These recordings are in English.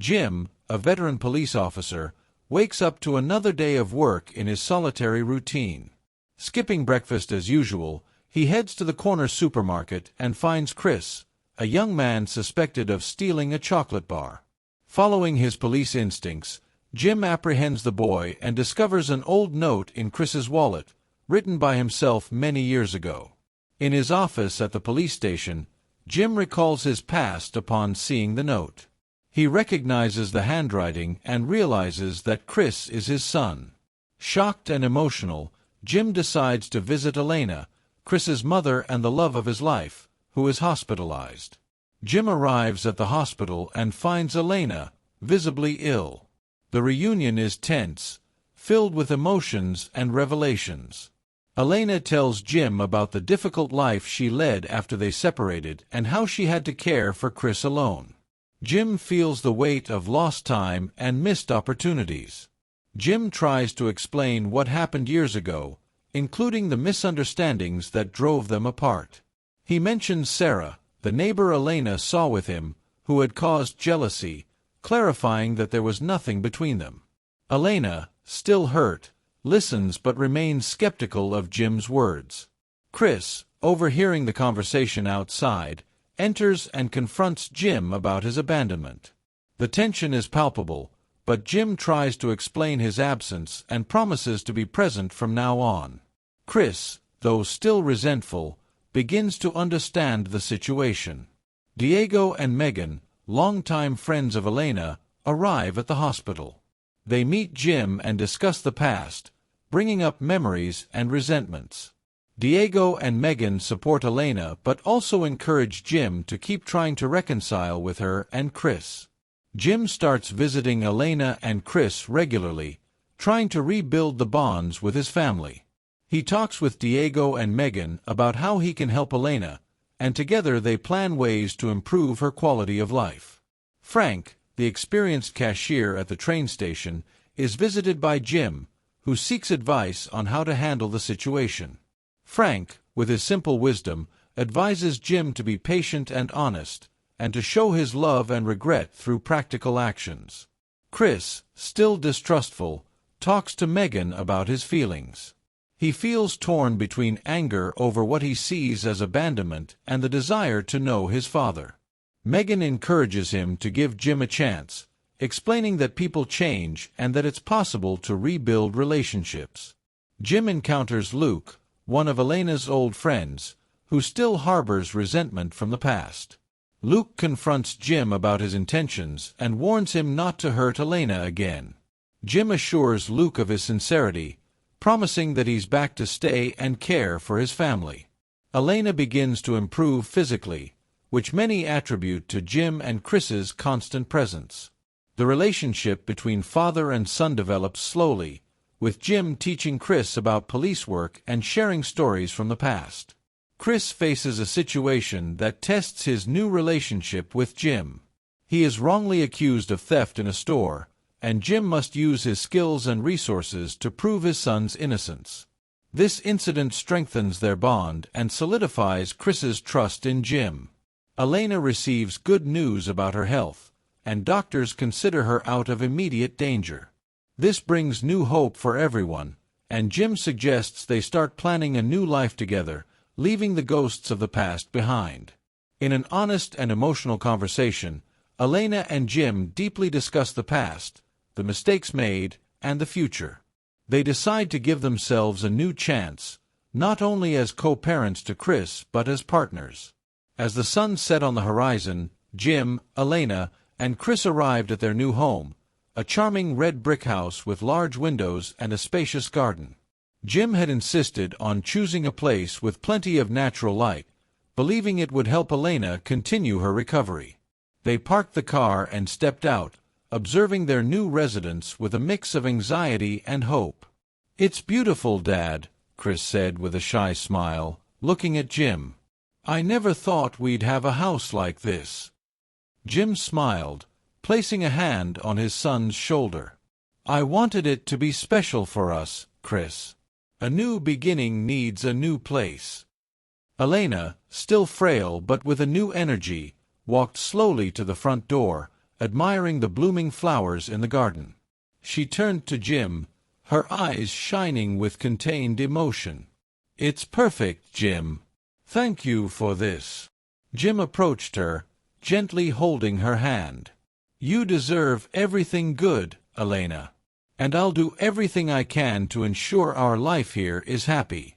Jim, a veteran police officer, wakes up to another day of work in his solitary routine. Skipping breakfast as usual, he heads to the corner supermarket and finds Chris, a young man suspected of stealing a chocolate bar. Following his police instincts, Jim apprehends the boy and discovers an old note in Chris's wallet, written by himself many years ago. In his office at the police station, Jim recalls his past upon seeing the note. He recognizes the handwriting and realizes that Chris is his son. Shocked and emotional, Jim decides to visit Elena, Chris's mother and the love of his life, who is hospitalized. Jim arrives at the hospital and finds Elena, visibly ill. The reunion is tense, filled with emotions and revelations. Elena tells Jim about the difficult life she led after they separated and how she had to care for Chris alone. Jim feels the weight of lost time and missed opportunities. Jim tries to explain what happened years ago, including the misunderstandings that drove them apart. He mentions Sarah, the neighbor Elena saw with him, who had caused jealousy, clarifying that there was nothing between them. Elena, still hurt, listens but remains skeptical of Jim's words. Chris, overhearing the conversation outside, enters and confronts Jim about his abandonment. The tension is palpable, but Jim tries to explain his absence and promises to be present from now on. Chris, though still resentful, begins to understand the situation. Diego and Megan, longtime friends of Elena, arrive at the hospital. They meet Jim and discuss the past, bringing up memories and resentments. Diego and Megan support Elena but also encourage Jim to keep trying to reconcile with her and Chris. Jim starts visiting Elena and Chris regularly, trying to rebuild the bonds with his family. He talks with Diego and Megan about how he can help Elena, and together they plan ways to improve her quality of life. Frank, the experienced cashier at the train station, is visited by Jim, who seeks advice on how to handle the situation. Frank, with his simple wisdom, advises Jim to be patient and honest, and to show his love and regret through practical actions. Chris, still distrustful, talks to Megan about his feelings. He feels torn between anger over what he sees as abandonment and the desire to know his father. Megan encourages him to give Jim a chance, explaining that people change and that it's possible to rebuild relationships. Jim encounters Luke, one of Elena's old friends, who still harbors resentment from the past. Luke confronts Jim about his intentions and warns him not to hurt Elena again. Jim assures Luke of his sincerity, promising that he's back to stay and care for his family. Elena begins to improve physically, which many attribute to Jim and Chris's constant presence. The relationship between father and son develops slowly, with Jim teaching Chris about police work and sharing stories from the past. Chris faces a situation that tests his new relationship with Jim. He is wrongly accused of theft in a store, and Jim must use his skills and resources to prove his son's innocence. This incident strengthens their bond and solidifies Chris's trust in Jim. Elena receives good news about her health, and doctors consider her out of immediate danger. This brings new hope for everyone, and Jim suggests they start planning a new life together, leaving the ghosts of the past behind. In an honest and emotional conversation, Elena and Jim deeply discuss the past, the mistakes made, and the future. They decide to give themselves a new chance, not only as co-parents to Chris but as partners. As the sun set on the horizon, Jim, Elena, and Chris arrived at their new home, a charming red brick house with large windows and a spacious garden. Jim had insisted on choosing a place with plenty of natural light, believing it would help Elena continue her recovery. They parked the car and stepped out, observing their new residence with a mix of anxiety and hope. "It's beautiful, Dad," Chris said with a shy smile, looking at Jim. "I never thought we'd have a house like this." Jim smiled, placing a hand on his son's shoulder. "I wanted it to be special for us, Chris. A new beginning needs a new place." Elena, still frail but with a new energy, walked slowly to the front door, admiring the blooming flowers in the garden. She turned to Jim, her eyes shining with contained emotion. "It's perfect, Jim. Thank you for this." Jim approached her, gently holding her hand. "You deserve everything good, Elena. And I'll do everything I can to ensure our life here is happy."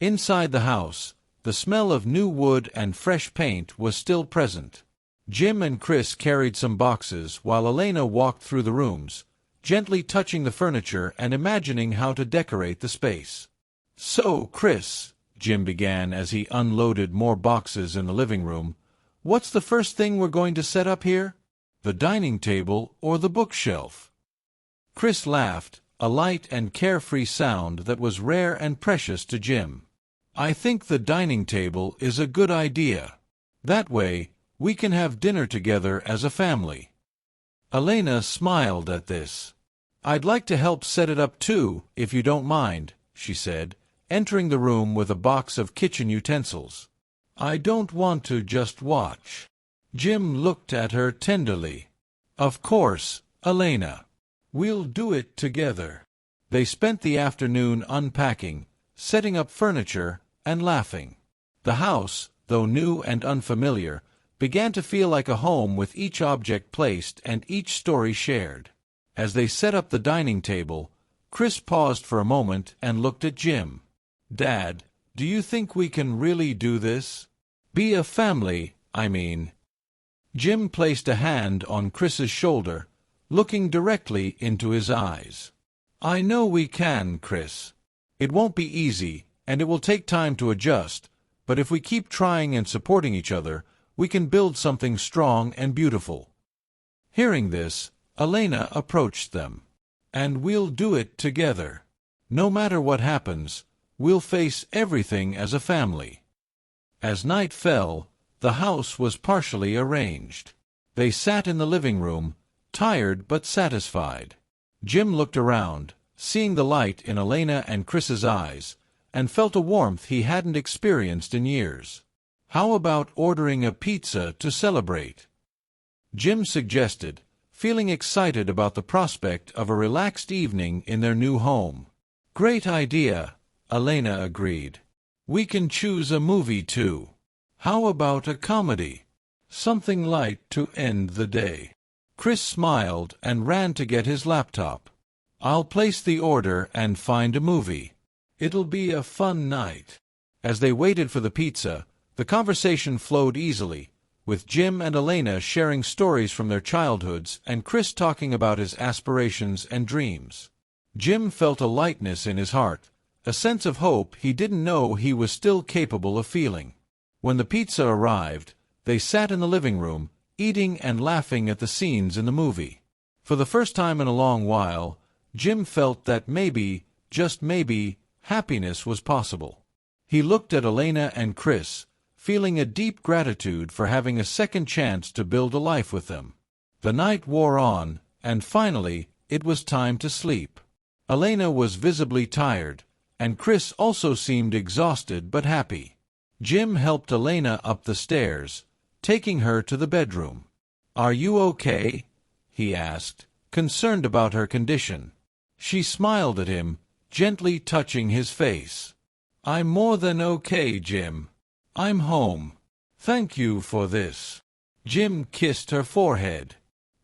Inside the house, the smell of new wood and fresh paint was still present. Jim and Chris carried some boxes while Elena walked through the rooms, gently touching the furniture and imagining how to decorate the space. "So, Chris," Jim began as he unloaded more boxes in the living room, "what's the first thing we're going to set up here? The dining table or the bookshelf?" Chris laughed, a light and carefree sound that was rare and precious to Jim. "I think the dining table is a good idea. That way, we can have dinner together as a family." Elena smiled at this. "I'd like to help set it up too, if you don't mind," she said, entering the room with a box of kitchen utensils. "I don't want to just watch." Jim looked at her tenderly. "Of course, Elena. We'll do it together." They spent the afternoon unpacking, setting up furniture, and laughing. The house, though new and unfamiliar, began to feel like a home with each object placed and each story shared. As they set up the dining table, Chris paused for a moment and looked at Jim. "Dad, do you think we can really do this? Be a family, I mean." Jim placed a hand on Chris's shoulder, looking directly into his eyes. "I know we can, Chris. It won't be easy, and it will take time to adjust, but if we keep trying and supporting each other, we can build something strong and beautiful." Hearing this, Elena approached them. "And we'll do it together. No matter what happens, we'll face everything as a family." As night fell, the house was partially arranged. They sat in the living room, tired but satisfied. Jim looked around, seeing the light in Elena and Chris's eyes, and felt a warmth he hadn't experienced in years. "How about ordering a pizza to celebrate?" Jim suggested, feeling excited about the prospect of a relaxed evening in their new home. "Great idea," Elena agreed. "We can choose a movie too. How about a comedy? Something light to end the day." Chris smiled and ran to get his laptop. "I'll place the order and find a movie. It'll be a fun night." As they waited for the pizza, the conversation flowed easily, with Jim and Elena sharing stories from their childhoods and Chris talking about his aspirations and dreams. Jim felt a lightness in his heart, a sense of hope he didn't know he was still capable of feeling. When the pizza arrived, they sat in the living room, eating and laughing at the scenes in the movie. For the first time in a long while, Jim felt that maybe, just maybe, happiness was possible. He looked at Elena and Chris, feeling a deep gratitude for having a second chance to build a life with them. The night wore on, and finally, it was time to sleep. Elena was visibly tired, and Chris also seemed exhausted but happy. Jim helped Elena up the stairs, taking her to the bedroom. "Are you okay?" he asked, concerned about her condition. She smiled at him, gently touching his face. "I'm more than okay, Jim. I'm home. Thank you for this." Jim kissed her forehead.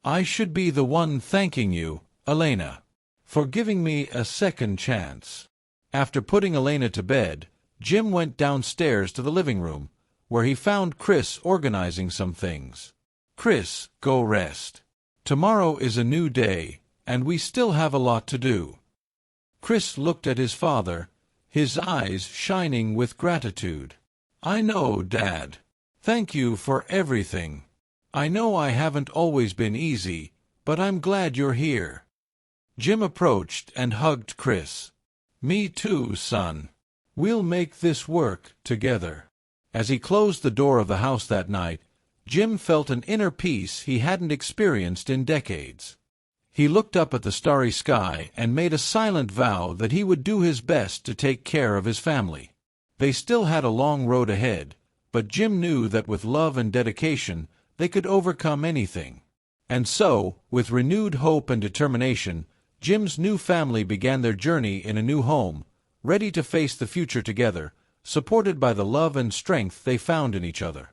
"I should be the one thanking you, Elena, for giving me a second chance." After putting Elena to bed, Jim went downstairs to the living room, where he found Chris organizing some things. "Chris, go rest. Tomorrow is a new day, and we still have a lot to do." Chris looked at his father, his eyes shining with gratitude. "I know, Dad. Thank you for everything. I know I haven't always been easy, but I'm glad you're here." Jim approached and hugged Chris. "Me too, son. We'll make this work together." As he closed the door of the house that night, Jim felt an inner peace he hadn't experienced in decades. He looked up at the starry sky and made a silent vow that he would do his best to take care of his family. They still had a long road ahead, but Jim knew that with love and dedication they could overcome anything. And so, with renewed hope and determination, Jim's new family began their journey in a new home, ready to face the future together, supported by the love and strength they found in each other.